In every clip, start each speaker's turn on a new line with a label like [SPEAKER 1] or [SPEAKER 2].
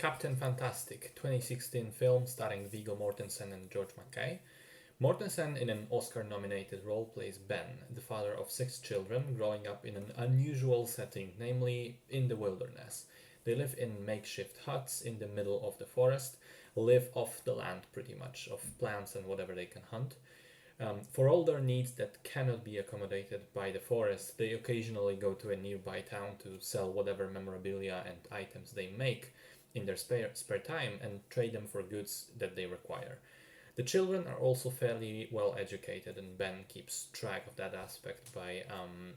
[SPEAKER 1] Captain Fantastic, 2016 film starring Viggo Mortensen and George Mackay. Mortensen, in an Oscar nominated role, plays Ben, the father of six children, growing up in an unusual setting, namely in the wilderness. They live in makeshift huts in the middle of the forest, live off the land pretty much, of plants and whatever they can hunt. For all their needs that cannot be accommodated by the forest, they occasionally go to a nearby town to sell whatever memorabilia and items they make in their spare time and trade them for goods that they require. The children are also fairly well educated, and Ben keeps track of that aspect by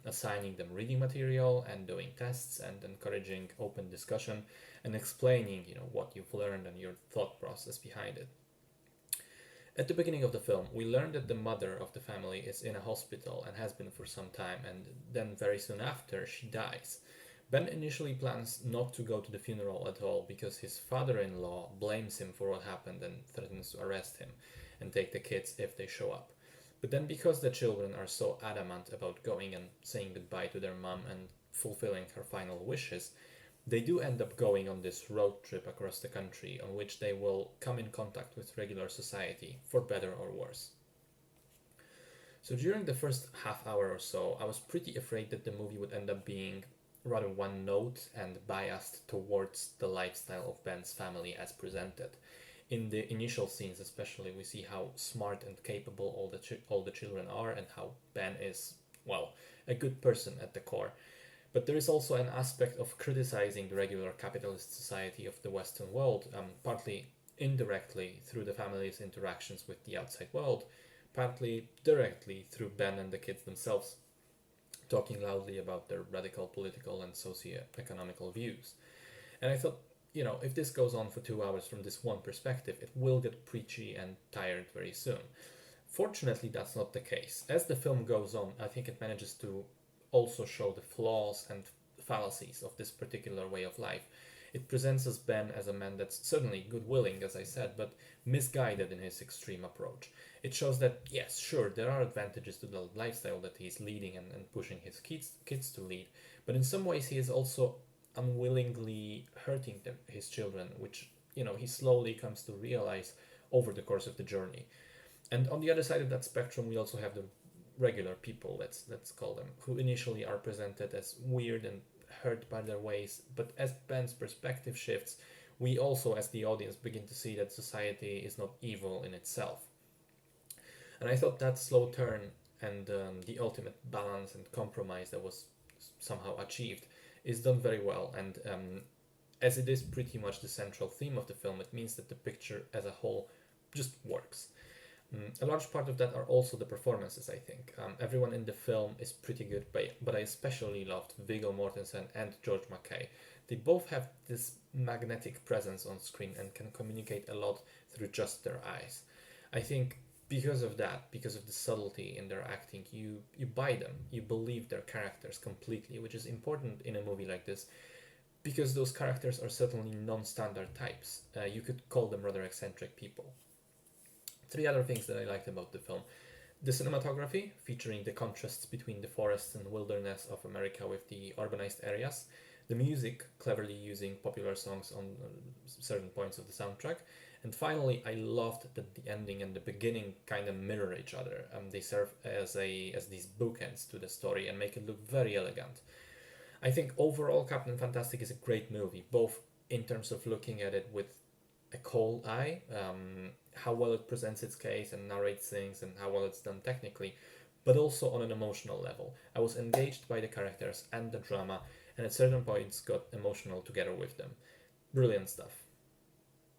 [SPEAKER 1] assigning them reading material and doing tests and encouraging open discussion and explaining, what you've learned and your thought process behind it. At the beginning of the film, we learn that the mother of the family is in a hospital and has been for some time, and then very soon after, she dies. Ben initially plans not to go to the funeral at all because his father in law blames him for what happened and threatens to arrest him and take the kids if they show up. But then, because the children are so adamant about going and saying goodbye to their mom and fulfilling her final wishes, they do end up going on this road trip across the country on which they will come in contact with regular society, for better or worse. So during the first half hour or so, I was pretty afraid that the movie would end up being rather one note and biased towards the lifestyle of Ben's family as presented. In the initial scenes especially, we see how smart and capable all the children are and how Ben is, well, a good person at the core. But there is also an aspect of criticizing the regular capitalist society of the Western world, partly indirectly through the family's interactions with the outside world, partly directly through Ben and the kids themselves, talking loudly about their radical political and socio-economical views. And I thought, if this goes on for 2 hours from this one perspective, it will get preachy and tired very soon. Fortunately, that's not the case. As the film goes on, I think it manages to also show the flaws and fallacies of this particular way of life. It presents us Ben as a man that's certainly good-willing, as I said, but misguided in his extreme approach. It shows that, yes, sure, there are advantages to the lifestyle that he's leading and pushing his kids to lead, but in some ways he is also unwillingly hurting his children, which, he slowly comes to realize over the course of the journey. And on the other side of that spectrum, we also have the regular people, let's call them, who initially are presented as weird and hurt by their ways, but as Ben's perspective shifts, we also as the audience begin to see that society is not evil in itself. And I thought that slow turn and the ultimate balance and compromise that was somehow achieved is done very well, and as it is pretty much the central theme of the film, it means that the picture as a whole just works. A large part of that are also the performances, I think. Everyone in the film is pretty good, but I especially loved Viggo Mortensen and George Mackay. They both have this magnetic presence on screen and can communicate a lot through just their eyes. I think because of that, because of the subtlety in their acting, you buy them, you believe their characters completely, which is important in a movie like this, because those characters are certainly non-standard types. You could call them rather eccentric people. 3 other things that I liked about the film. The cinematography, featuring the contrasts between the forests and wilderness of America with the urbanized areas. The music, cleverly using popular songs on certain points of the soundtrack. And finally, I loved that the ending and the beginning kind of mirror each other. They serve as these bookends to the story and make it look very elegant. I think overall Captain Fantastic is a great movie, both in terms of looking at it with a cold eye, how well it presents its case and narrates things and how well it's done technically, but also on an emotional level. I was engaged by the characters and the drama, and at certain points got emotional together with them. Brilliant stuff.